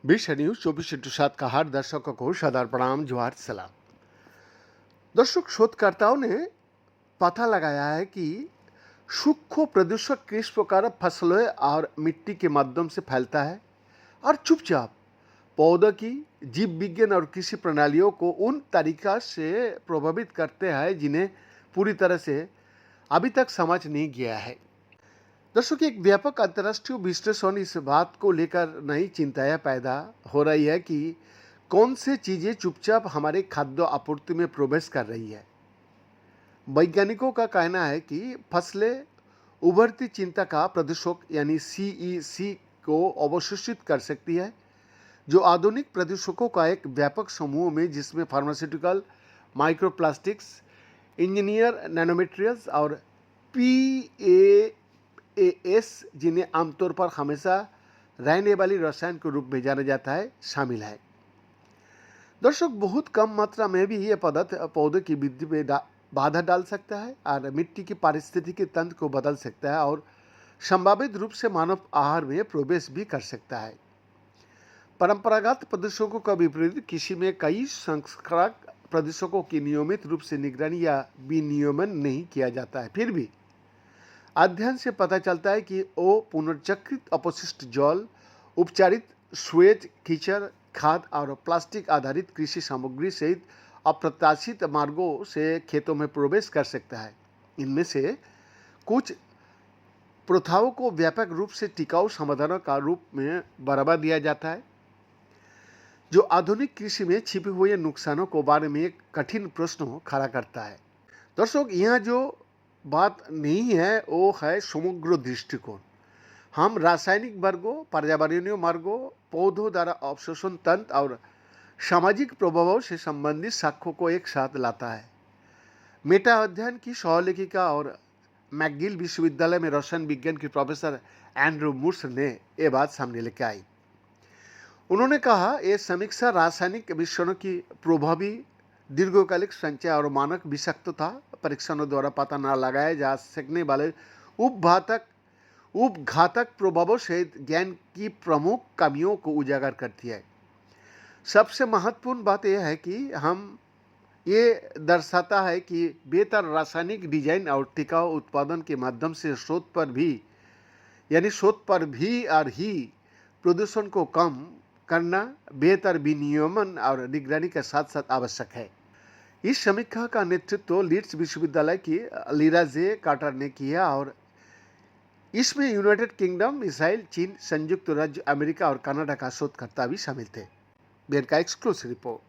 विश्व न्यूज 24/7 का हर दर्शकों को सदर प्रणाम, जोहार, सलाम। दर्शक, शोधकर्ताओं ने पता लगाया है कि सूक्ष्म प्रदूषक किस प्रकार फसलों और मिट्टी के माध्यम से फैलता है और चुपचाप पौधों की जीव विज्ञान और कृषि प्रणालियों को उन तरीका से प्रभावित करते हैं जिन्हें पूरी तरह से अभी तक समझ नहीं गया है। दर्शक, एक व्यापक अंतर्राष्ट्रीय विश्लेषण इस बात को लेकर नई चिंताएं पैदा हो रही है कि कौन से चीजें चुपचाप हमारे खाद्य आपूर्ति में प्रवेश कर रही है। वैज्ञानिकों का कहना है कि फसलें उभरती चिंता का प्रदूषक यानी सीईसी को अवशोषित कर सकती है, जो आधुनिक प्रदूषकों का एक व्यापक समूह में जिसमें फार्मास्यूटिकल, माइक्रोप्लास्टिक्स, इंजीनियर नैनोमेटेरियल्स और पीएएस, जिन्हें आमतौर पर हमेशा रहने वाली रसायन के रूप में जाना जाता है, शामिल है। दर्शक, बहुत कम मात्रा में भी यह पदार्थ पौधे की वृद्धि में बाधा डाल सकता है और मिट्टी की पारिस्थितिकी तंत्र को बदल सकता है और संभावित रूप से मानव आहार में प्रवेश भी कर सकता है। परंपरागत प्रदूषकों का विपरीत कृषि में कई संस्कारक प्रदूषकों की नियमित रूप से निगरानी या विनियमन नहीं किया जाता है। फिर भी अध्ययन से पता चलता है कि वो पुनर्चक्रित अपशिष्ट जल, उपचारित स्वेज, कीचड़, खाद और प्लास्टिक आधारित कृषि सामग्री सहित अप्रत्याशित मार्गों से खेतों में प्रवेश कर सकता है। इनमें से कुछ प्रथाओं को व्यापक रूप से टिकाऊ समाधानों का रूप में बढ़ावा दिया जाता है, जो आधुनिक कृषि में छिपे हुए नुकसानों को बारे में एक कठिन प्रश्न खड़ा करता है। दर्शक, यहाँ जो बात नहीं है वो है समग्र दृष्टिकोण। हम रासायनिक वर्गों, पर्यावरणीय मार्गों, पौधों द्वारा अवशोषण तंत्र और सामाजिक प्रभावों से संबंधित साक्ष्यों को एक साथ लाता है। मेटा अध्ययन की सहलेखिका और मैकगिल विश्वविद्यालय में रसायन विज्ञान की प्रोफेसर एंड्रू मूर्स ने ये बात सामने लेकर आई। उन्होंने कहा, यह समीक्षा रासायनिक मिश्रणों की प्रभावी दीर्घकालिक संचय और मानक विषाक्तता परीक्षणों द्वारा पता न लगाए जा सकने वाले उपघातक प्रभावों सहित ज्ञान की प्रमुख कमियों को उजागर करती है। सबसे महत्वपूर्ण बात यह है कि हम ये दर्शाता है कि बेहतर रासायनिक डिजाइन और टिकाऊ उत्पादन के माध्यम से शोध पर भी और ही प्रदूषण को कम करना बेहतर विनियमन और निगरानी के साथ साथ आवश्यक है। इस समीक्षा का नेतृत्व लीड्स विश्वविद्यालय की लीरा जे कार्टर ने किया और इसमें यूनाइटेड किंगडम, इसराइल, चीन, संयुक्त राज्य अमेरिका और कनाडा का शोधकर्ता भी शामिल थे। बेर का एक्सक्लूसिव रिपोर्ट।